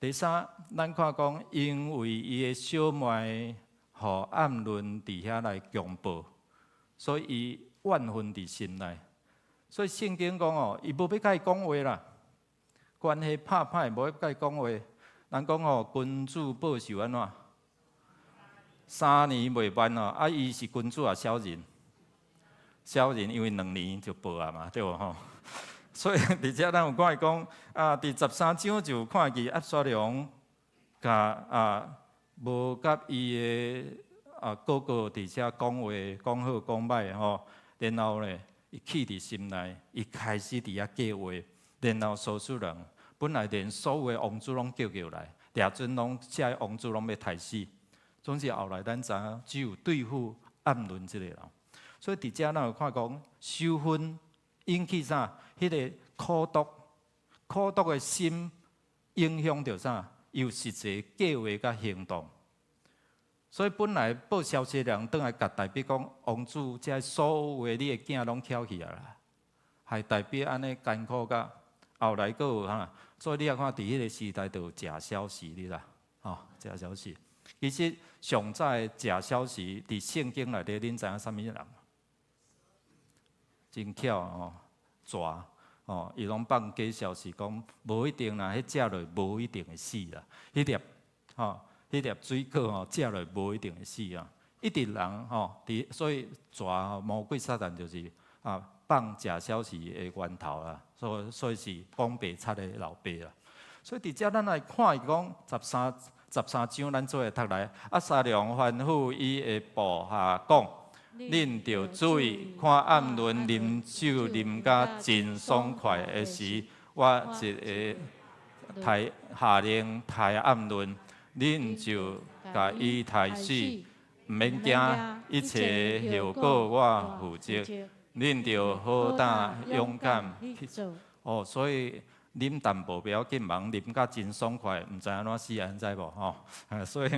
第三，咱看讲，因为伊的小妹互暗论伫遐来强暴，所以伊怨愤伫心内。所以圣经讲哦，伊无要甲伊讲话啦。关系拍歹，无要甲伊讲话。咱讲吼，君主报仇安怎？3年未完哦，伊是君主啊，小人，因为2年就报啊嘛，对无吼？所以伫遮咱有看伊讲第13章就看见押沙龙无甲伊的哥哥伫遮讲话，讲好讲歹吼，然后咧，伊气伫心内，伊开始伫遐计划，然后说书人。本来连所有的王子拢叫来，掠准拢遮王子拢要杀死。总之后来咱知影，只有对付暗论即个人。所以伫遮咱有看讲，羞愤引起啥？迄个苦毒的心影响着啥？有实际计划甲行动。所以本来报消息的人倒来甲大比讲，王子遮所有的你的囝拢翘起来啦，害大比安尼艰苦甲后来佫有哈。所以你也看，伫迄个时代就有假消息哩啦，假消息。其实上早的假消息，伫圣经内底，恁知影啥物人？真巧蛇伊拢放假消息，讲无一定啦，迄食落无一定会死啦。迄粒水果食落无一定会死啊。一直人所以蛇魔鬼撒旦就是放假消息的源头啦。所以是讲白贼的老爸啦。所以伫遮咱来看伊讲13章，咱做来读来。押沙龙吩咐伊的部下讲：恁着注意，看暗论啉酒啉甲真爽快的时，我一个下令抬暗论，恁就甲伊抬死，毋免惊，一切后果我负责。恁着好胆勇敢去做。所以啉淡薄不要紧，忙啉甲真爽快，毋知安怎死安知无所以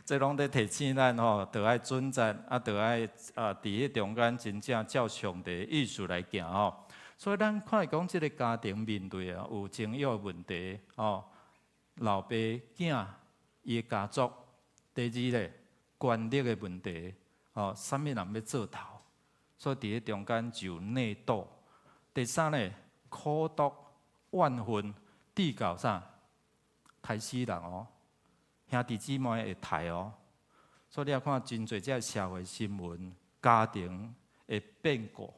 这拢在提醒咱着爱准则，着爱伫迄中间真正照上帝意思来行所以咱看讲，即个家庭面对有情欲问题老爸囝伊的家族，第二咧权力的问题啥物人要做头？所以伫咧中间就有内斗。第三咧，苦毒、怨愤，递到啥？杀死人兄弟姊妹会杀所以你要看真侪只社会新闻、家庭的变故，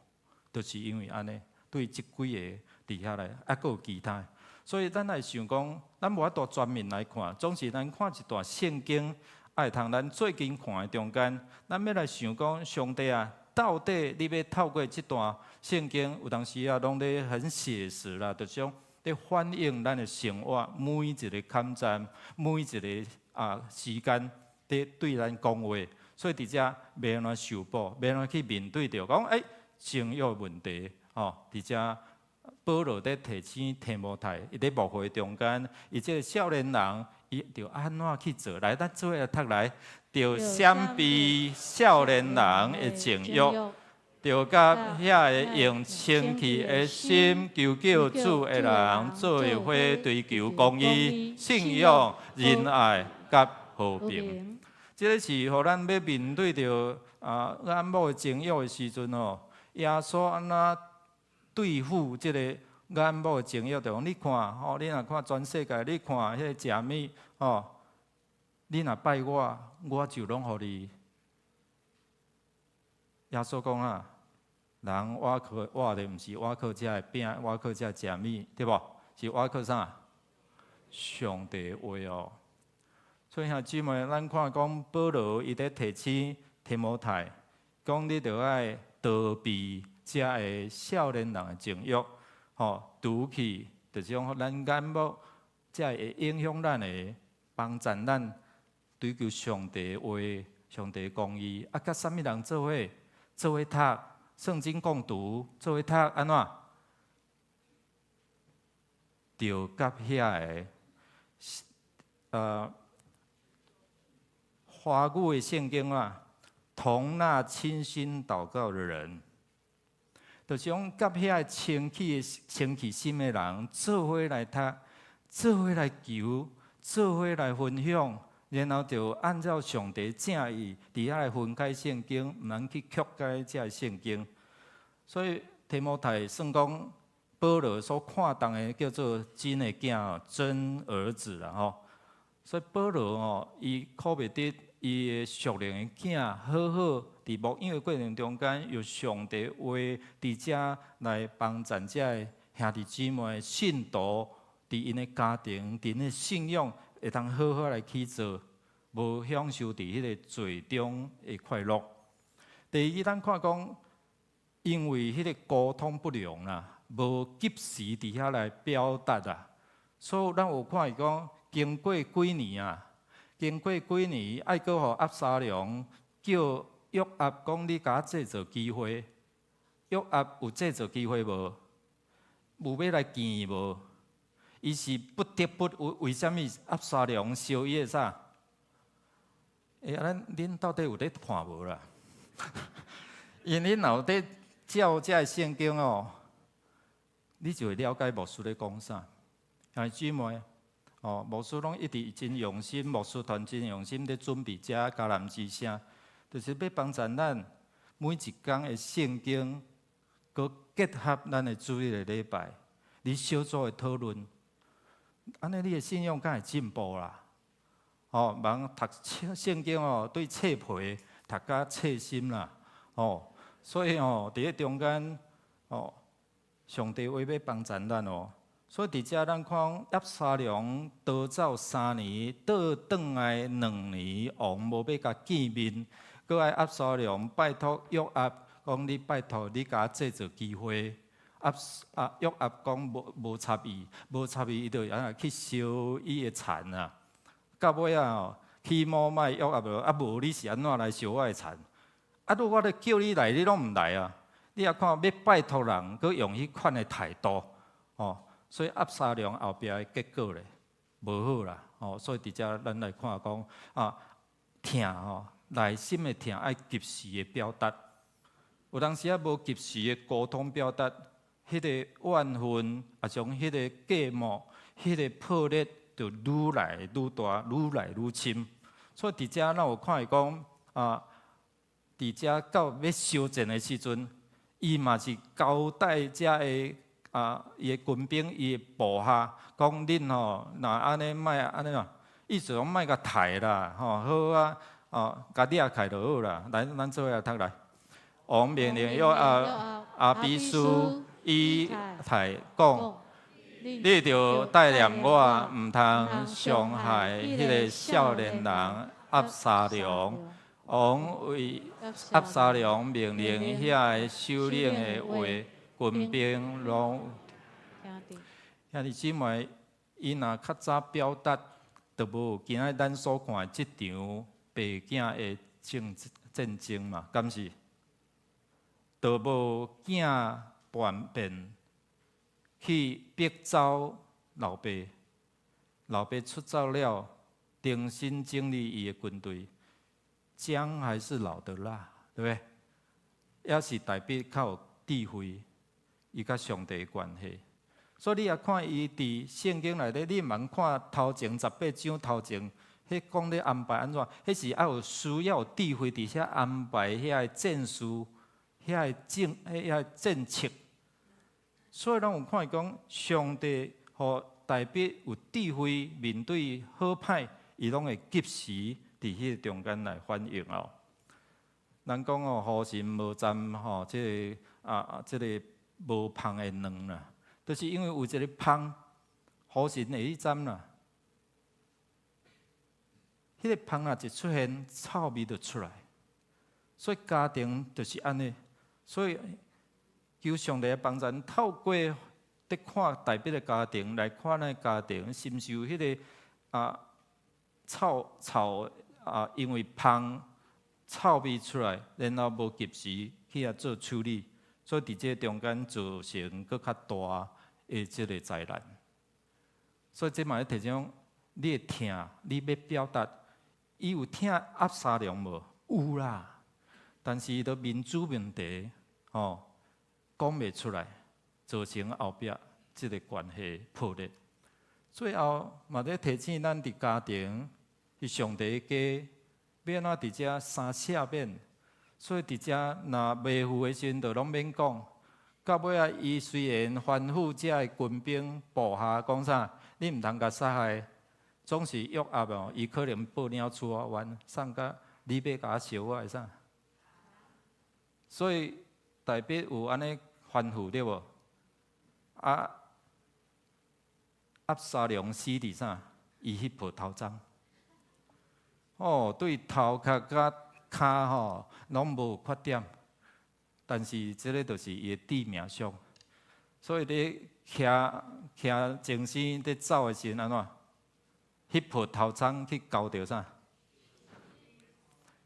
就是因为安尼。对即几个伫遐来，还佫有其他。所以咱来想讲，咱无法度全面来看，总是咱看一段圣经，爱通咱最近看的中间，咱要来想讲，上帝到底你要透过这段圣经，有当时拢咧很写实啦，就种咧反映咱的生活每一个坎站，每一个时间，对咱讲话。所以伫遮要安怎受报，要安怎去面对着讲情欲问题伫遮保罗在提醒提摩太，伊伫牧会中间，伊即个少年人，伊着安怎去做？来，咱做来读来，着闪避少年人的情欲，就甲遐个用清气的心求救主的人做伙追求公义、信仰、仁爱、甲和平。这个是互咱要面对着眼目的情欲的时阵哦，耶稣安怎对付这个眼目的情欲？就讲你看吼，你若看全世界，你看迄个食物吼，你若拜我，我就拢互你。耶稣讲啊，人我靠的，毋是我靠这个饼，我靠这食物，对无？是我靠啥？上帝的话哦。所以兄姊妹，咱看讲保罗伊咧提醒提摩太，讲你着爱逃避这个少年人的情欲，吼，除去就是讲咱眼目，才会影响咱的，帮助咱追求上帝的话、上帝的公义，啊，甲啥物人做伙？做伙读圣经共读，做伙读安怎？着甲遐个华语的圣经啊，同那清心祷告的人，就是讲甲遐清气心的人做伙来读，做伙来求，做伙来分享，然后就按照上帝正意，伫遐来分解圣经，毋通去曲解这圣经。所以提摩太算讲保罗所看重的叫做真的囝，真儿子啦吼。所以保罗哦，伊可袂得伊的属灵的囝，好好伫牧养的过程中间，用上帝话伫遮来帮助遮兄弟姊妹信徒，伫因的家庭、伫因的信仰，会通好好来去做，无享受伫迄个罪中的快乐。第二，咱看讲，因为迄个沟通不良啦，无及时伫遐来表达啦，所以咱有看伊讲。经过几年啊，爱阁互押沙龙叫约押讲你甲我制造机会，约押有制造机会无？有要来见无？伊是不得不为什么押沙龙烧伊个啥？恁到底有咧看无啦？因恁若有咧照这圣经哦，你就会了解牧师咧讲啥。兄弟姊妹。哦，牧师拢一直真用心，牧师团真用心咧准备这迦南之声，就是要帮助咱每一天的圣经，佮结合咱的主日的礼拜，你小组的讨论，安尼你的信仰敢会进步啦。哦，忙读圣经哦，对册皮读甲册心啦。哦，所以哦，伫咧中间哦，上帝为要帮助咱哦。所以伫遮咱看押沙龙逃走3年，倒转来2年，王无要甲见面，搁爱押沙龙拜托约押，讲你拜托你甲我制造机会。约押讲无插伊，伊就安去烧伊的田啊。到尾啊哦，起毛卖约押无，无你是安怎来烧我的田？如果我咧叫你来，你拢毋来啊！你也看要拜托人，搁用迄款的态度，哦。所以押沙龙后壁的结果咧，无好啦。哦，所以伫遮咱来看讲疼吼，内心的疼爱及时的表达。有当时无及时的沟通表达，迄个怨恨啊，将迄个芥末、迄个破裂，就愈来愈大，愈来愈深。所以伫遮咱有看伊讲伫遮到要烧战的时阵，伊嘛是交代遮的。伊的军兵、伊的部下讲：恁吼，若安尼莫安尼啦，意思讲莫甲刣啦，吼好啊，甲掠开就好啦。来，咱做伙来读来。王命令约阿比书以刣讲：你着带念我，毋通伤害迄个少年人押沙龙。王为押沙龙命令遐个首领的话。军兵拢，兄弟姊妹，伊若较早表达，就无今仔咱所看的即场白囝的战争嘛，敢是？就无囝叛变去逼走老爸，老爸出走了，重新整理伊的军队，姜还是老的辣，对不对？也是代表较有智慧，伊甲上帝的关系。所以你也看伊伫圣经内底，你茫看头前18章头前，迄讲咧安排安怎？迄是要有需要有智慧伫遐安排遐个战术、遐个政策。所以咱有看讲，上帝互代表有智慧面对好歹，伊拢会及时伫迄个中间来反应哦。咱讲哦，好神无沾吼，即个无芳的卵啦，就是因为有一个芳，好神会去沾啦。迄个芳若一出现，臭味就出来。所以家庭就是安尼，所以求上帝的帮助，透过得看代表的家庭来看咱家庭，是毋是有迄个臭因为芳臭味出来，然后无及时去遐做处理，所以伫这中间造成搁较大的即个灾难。所以这嘛咧提醒你的疼，你要表达，伊有疼押沙龙无？有啦，但是伊都民主问题，讲袂出来，造成后壁即个关系破裂。最后嘛咧提醒咱伫家庭是上帝的家。要安怎伫遮三赦免，所以伫遮若袂赴的时阵，就拢免讲。到尾啊，伊虽然吩咐遮的军兵部下讲啥，你毋通甲杀害，总是约押哦，伊可能报鸟出啊冤，送甲你要甲我烧我，会啥？所以代表有安尼吩咐对无？押沙龙死伫啥？伊迄抱头鬃。对头壳甲骹吼，拢无缺点，但是即个就是伊的致命伤。所以你徛前生在走的时阵安怎？迄抱头鬃去交着啥？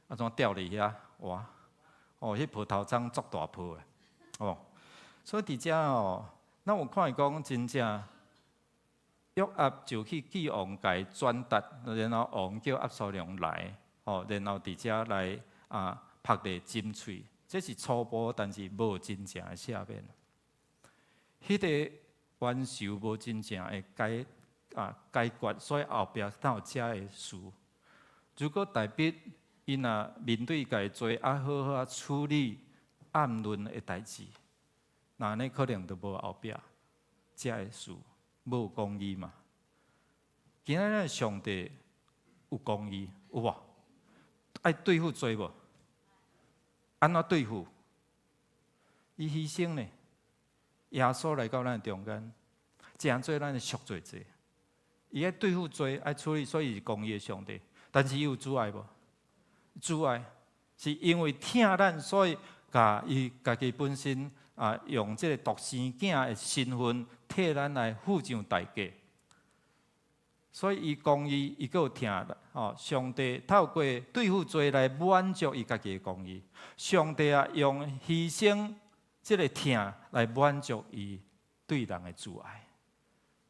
安怎掉伫遐？哇！迄抱头鬃足大抱的。所以伫遮咱有看伊讲真正。约押就去见王家转达，然后王叫押沙龙来，然后伫遮来拍地金喙，这是初步，但是无真正的赦免。迄个冤仇无真正会解决，所以后壁才有遮个事。如果代表伊若面对家罪，好好处理暗论的代志，那安尼可能就无后壁遮个事。无公义嘛？今仔日上帝有公义有无？爱对付罪无？安怎对付？伊牺牲呢？耶稣来到咱中间，真做咱的赎罪者。伊爱对付罪，爱处理，所以是公义的上帝。但是伊有阻碍无？阻碍是因为疼咱，所以伊家己本身用这个独生囝的身份。替咱来付上代价，所以伊公义，伊阁有疼上帝透过对付罪来满足伊家己的公义。上帝用牺牲这个疼来满足伊对人的慈爱。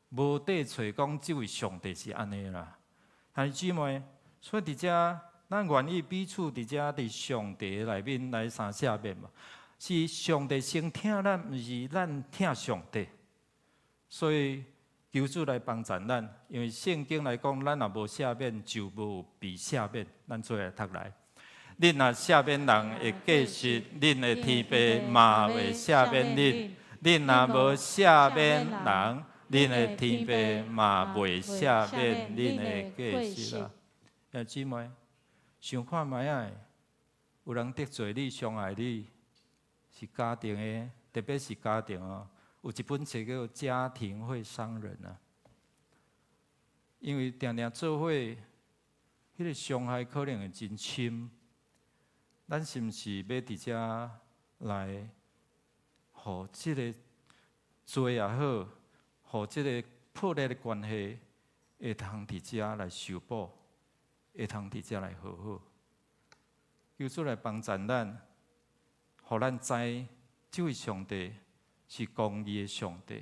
无得找讲这位上帝是安尼啦，兄弟姊妹，所以伫遮咱愿意彼此伫遮伫上帝内面来相赦免嘛？是上帝先疼咱，毋是咱疼上帝。所以求主来帮助咱，因为圣经来讲，咱若无赦免，就无被赦免。咱做来读来，恁若赦免人会过失，恁的天父嘛会赦免恁；恁若无赦免人，恁的天父嘛袂赦免恁的过失啦。兄弟姊妹，想看卖啊？有人得罪你、伤害你，是家庭的，特别是家庭哦。有一本册叫《家庭会伤人》啊，因为常常做伙，迄个伤害可能会真深。咱是毋是要伫遮来，互即个罪也好，互即个破裂的关系，会通伫遮来修补，会通伫遮来和好。求主来帮助咱，互咱知这位上帝。是公义的上帝，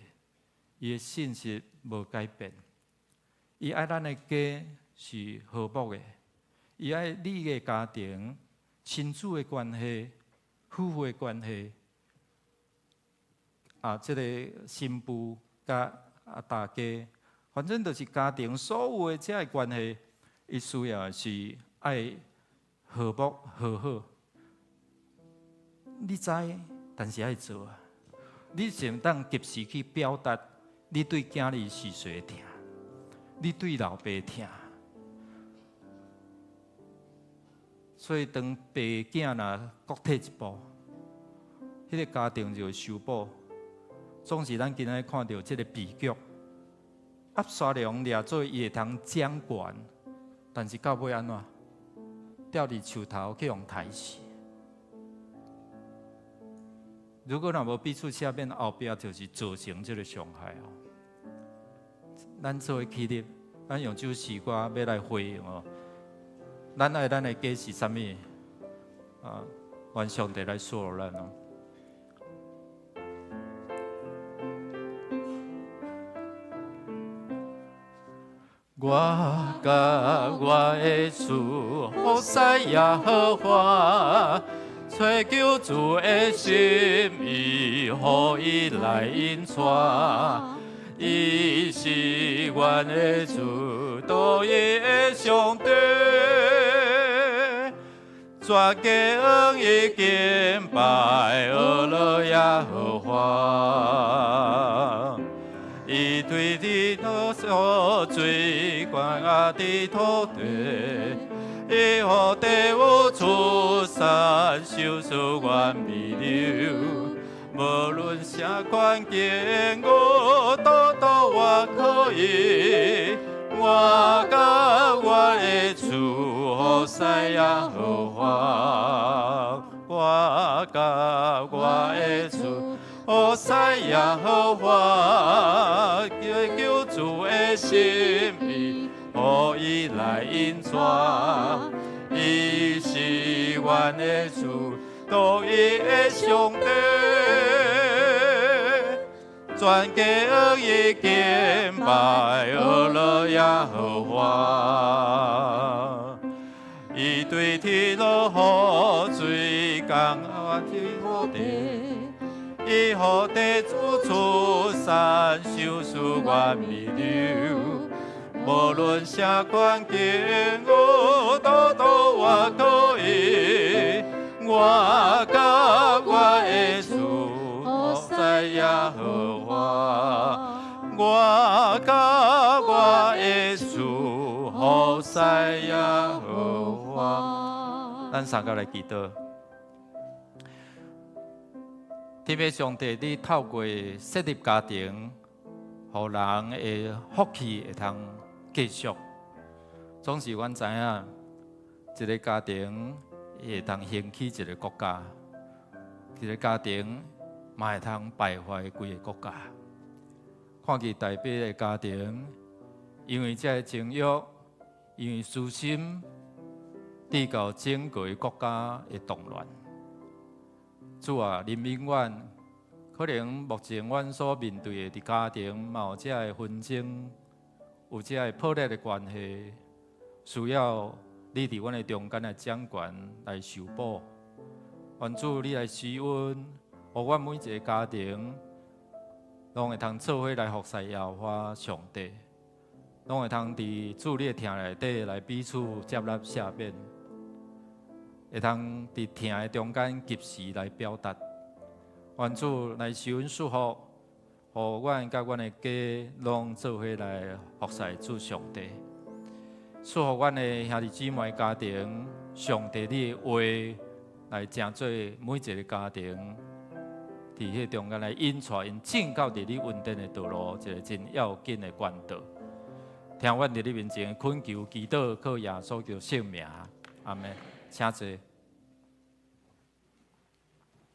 伊的信息无改变。伊爱咱的家是和睦的，伊爱你的家庭、亲子的关系夫妇的关系，这个新妇甲大家，反正就是家庭所有的这个关系，伊需要是爱和睦和好。你知，但是爱做啊。你先当及时去表达，你对囝儿是谁疼，你对老爸疼。所以当爸囝若各退一步，迄个家庭就会修补。总是咱今仔看到这个悲剧，押沙龙掠做伊会通掌权，但是到尾安怎？吊伫树头去用刣死。如果若无彼此下面后壁就是造成这个伤害哦。咱作为起立，咱用这首诗歌要来回应哦。咱爱咱的家是啥物？愿上帝来说咱哦。我甲我的主，好西耶和华。找求主的心意，互伊来引带。伊是阮的主，独一的上帝。全家恩伊敬拜，阿罗耶和华。伊对地土所最高的土地。伊予地有出产，收束阮弥留。无论啥环境，我都我可以。我甲我的主，好西耶和华。我甲我的主，好西耶和华。求主的心意。互伊来引带，伊是阮的主，独一的上帝。全家恩伊敬拜，阿罗耶和华。伊对天落雨水，降天土地。伊予地主出产，收束阮弥留。无论啥环境，我都我可以。我甲我的主，好西耶和华。我甲我的主，好西耶和华。咱三个来祈祷。天父上帝，你透过设立家庭，互人的福气会通继续，总是阮知影，一个家庭会通兴起一个国家，一个家庭嘛会通败坏规个国家。看见台北的家庭，因为这个情欲，因为私心，致到整个国家的动乱。主啊，人民院可能目前阮所面对的家庭，嘛有这个纷争。有这个破裂的关系，需要你伫阮的中间来掌权来修补。愿主你来施恩，互阮每一个家庭，拢会通做伙来服侍耶和华上帝，拢会通伫主你的听内底来彼此接纳赦免，会通伫听的中间及时来表达。愿主来施恩祝福。互阮甲阮的家拢做伙来服侍主上帝，祝福阮的兄弟姊妹家庭，上帝你的话来成做每一个家庭，伫迄中间来引带因正到伫你稳定的道路，一个真要紧的管道。听阮伫你面前恳求祈祷，靠耶稣基督圣名，阿门。请坐。